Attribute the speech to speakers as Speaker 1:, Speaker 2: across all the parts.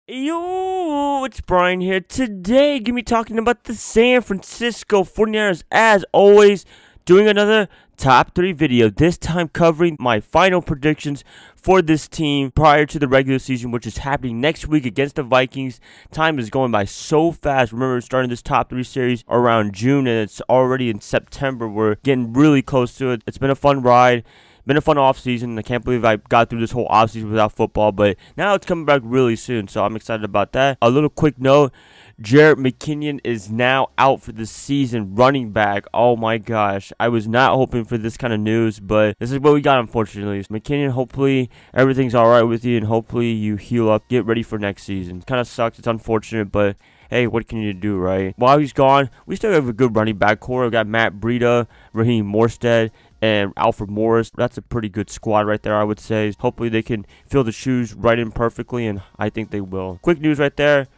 Speaker 1: Yo, it's Brian here. Today, gonna be talking about the San Francisco 49ers, as always, doing another top 3 video. This time covering my final predictions for this team prior to the regular season, which is happening next week against the Vikings. Time is going by so fast. Remember, starting this top 3 series around June, and it's already in September. We're getting really close to it. It's been a fun ride. Been a fun offseason. I can't believe I got through this whole offseason without football, but now it's coming back really soon, so I'm excited about that. A little quick note, Jerick McKinnon is now out for the season, running back. Oh my gosh, I was not hoping for this kind of news, but this is what we got, unfortunately. McKinnon, hopefully everything's alright with you, and hopefully you heal up, get ready for next season. Kind of sucks, it's unfortunate, but hey, what can you do, right? While he's gone, we still have a good running back core. We got Matt Breida, Raheem Morstead, and Alfred Morris. That's a pretty good squad right there, I would say. Hopefully they can fill the shoes right in perfectly, and I think they will. Quick news right there.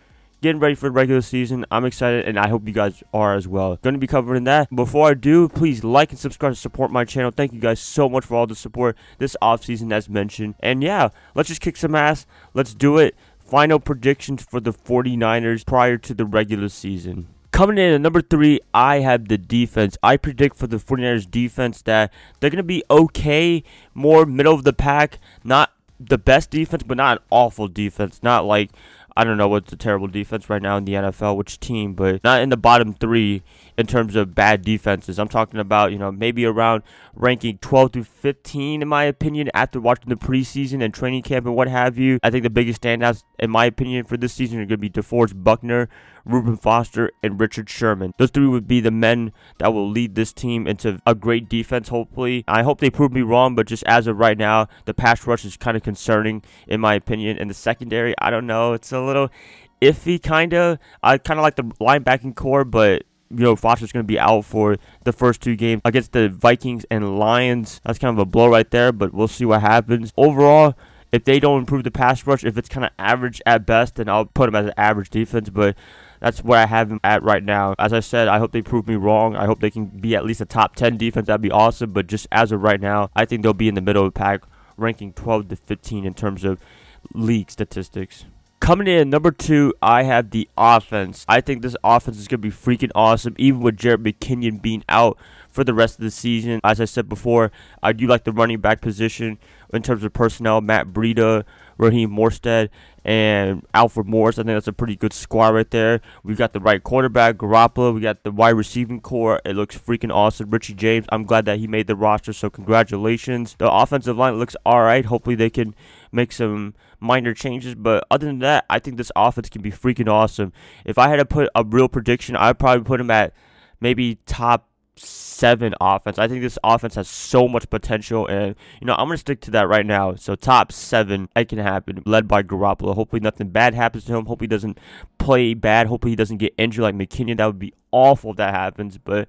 Speaker 1: Getting ready for the regular season. I'm excited, and I hope you guys are as well. Going to be covering that. Before I do, please like and subscribe to support my channel. Thank you guys so much for all the support this offseason, as mentioned. And yeah, let's just kick some ass. Let's do it. Final predictions for the 49ers prior to the regular season. Coming in at number 3, I have the defense. I predict for the 49ers defense that they're going to be okay, more middle of the pack. Not the best defense, but not an awful defense. Not like, I don't know what's a terrible defense right now in the NFL, which team, but not in the bottom 3 in terms of bad defenses. I'm talking about, maybe around ranking 12 through 15, in my opinion, after watching the preseason and training camp and what have you. I think the biggest standouts, in my opinion, for this season are going to be DeForest Buckner, Reuben Foster, and Richard Sherman. Those 3 would be the men that will lead this team into a great defense, hopefully. I hope they prove me wrong, but just as of right now, the pass rush is kind of concerning, in my opinion. And the secondary, I don't know, it's a little iffy, kind of. I kind of like the linebacking core, but Foster's going to be out for the first 2 games against the Vikings and Lions. That's kind of a blow right there, but we'll see what happens. Overall, if they don't improve the pass rush, if it's kind of average at best, then I'll put them as an average defense, but that's where I have them at right now. As I said, I hope they prove me wrong. I hope they can be at least a top 10 defense. That'd be awesome, but just as of right now, I think they'll be in the middle of the pack, ranking 12 to 15 in terms of league statistics. Coming in at number 2, I have the offense. I think this offense is going to be freaking awesome, even with Jerick McKinnon being out for the rest of the season. As I said before, I do like the running back position in terms of personnel. Matt Breida, Raheem Morstead, and Alfred Morris. I think that's a pretty good squad right there. We've got the right quarterback, Garoppolo. We got the wide receiving core. It looks freaking awesome. Richie James, I'm glad that he made the roster, so congratulations. The offensive line looks alright. Hopefully they can make some minor changes, but other than that, I think this offense can be freaking awesome. If I had to put a real prediction, I'd probably put him at maybe top 7 offense. I think this offense has so much potential, and I'm going to stick to that right now. So top 7, it can happen, led by Garoppolo. Hopefully nothing bad happens to him. Hopefully he doesn't play bad. Hopefully he doesn't get injured like McKinnon. That would be awful if that happens, but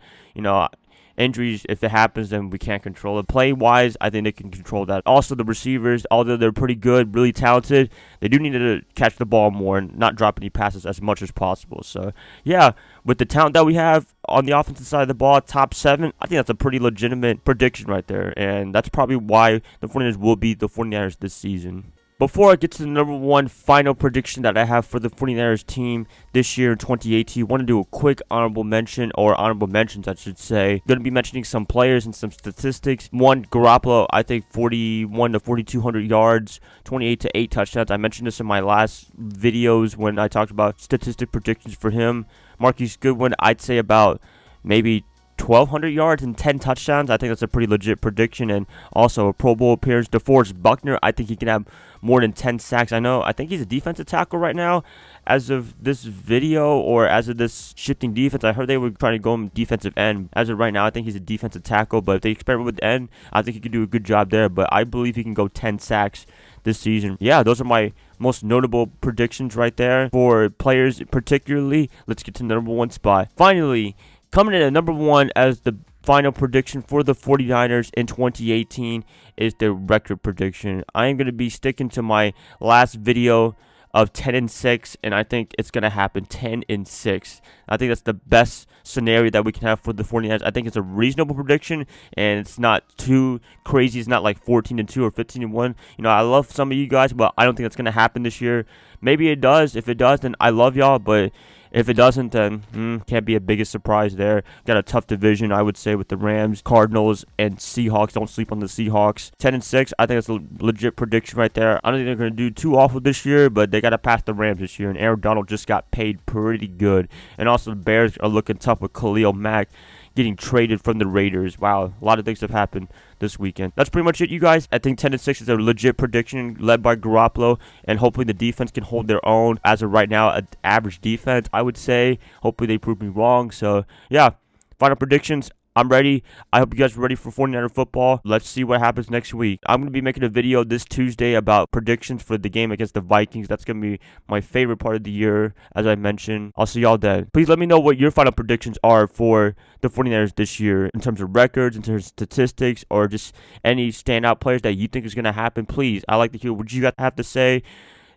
Speaker 1: injuries, if it happens, then we can't control it. Play-wise, I think they can control that. Also, the receivers, although they're pretty good, really talented, they do need to catch the ball more and not drop any passes as much as possible. So, yeah, with the talent that we have on the offensive side of the ball, top 7, I think that's a pretty legitimate prediction right there. And that's probably why the 49ers will beat the 49ers this season. Before I get to the number 1 final prediction that I have for the 49ers team this year in 2018, I want to do a quick honorable mention, or honorable mentions, I should say. Going to be mentioning some players and some statistics. 1, Garoppolo, I think 41 to 4,200 yards, 28 to 8 touchdowns. I mentioned this in my last videos when I talked about statistic predictions for him. Marquise Goodwin, I'd say about maybe 1,200 yards and 10 touchdowns. I think that's a pretty legit prediction, and also a Pro Bowl appearance. DeForest Buckner, I think he can have more than 10 sacks. I think he's a defensive tackle right now as of this video, or as of this shifting defense. I heard they were trying to go him defensive end. As of right now, I think he's a defensive tackle, but if they experiment with the end, I think he could do a good job there, but I believe he can go 10 sacks this season. Yeah, those are my most notable predictions right there for players particularly. Let's get to the number 1 spot. Finally, coming in at number 1 as the final prediction for the 49ers in 2018 is their record prediction. I am going to be sticking to my last video of 10-6, and I think it's going to happen 10-6. I think that's the best scenario that we can have for the 49ers. I think it's a reasonable prediction, and it's not too crazy. It's not like 14-2 or 15-1. You know, I love some of you guys, but I don't think that's going to happen this year. Maybe it does. If it does, then I love y'all, but if it doesn't, then can't be a biggest surprise there. Got a tough division, I would say, with the Rams, Cardinals, and Seahawks. Don't sleep on the Seahawks. 10-6, I think that's a legit prediction right there. I don't think they're going to do too awful this year, but they got to pass the Rams this year, and Aaron Donald just got paid pretty good. And also, the Bears are looking tough with Khalil Mack getting traded from the Raiders. Wow, a lot of things have happened this weekend. That's pretty much it, you guys. I think 10-6 is a legit prediction led by Garoppolo, and hopefully the defense can hold their own. As of right now, an average defense, I would say. Hopefully they prove me wrong. So, yeah, final predictions. I'm ready. I hope you guys are ready for 49er football. Let's see what happens next week. I'm going to be making a video this Tuesday about predictions for the game against the Vikings. That's going to be my favorite part of the year, as I mentioned. I'll see y'all then. Please let me know what your final predictions are for the 49ers this year in terms of records, in terms of statistics, or just any standout players that you think is going to happen. Please, I like to hear what you guys have to say.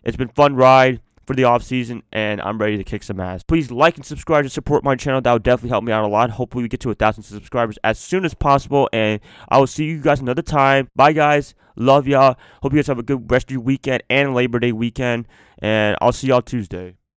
Speaker 1: It's been a fun ride for the offseason, and I'm ready to kick some ass. Please like and subscribe to support my channel. That would definitely help me out a lot. Hopefully we get to 1,000 subscribers as soon as possible, and I will see you guys another time. Bye, guys. Love y'all. Hope you guys have a good rest of your weekend and Labor Day weekend, and I'll see y'all Tuesday.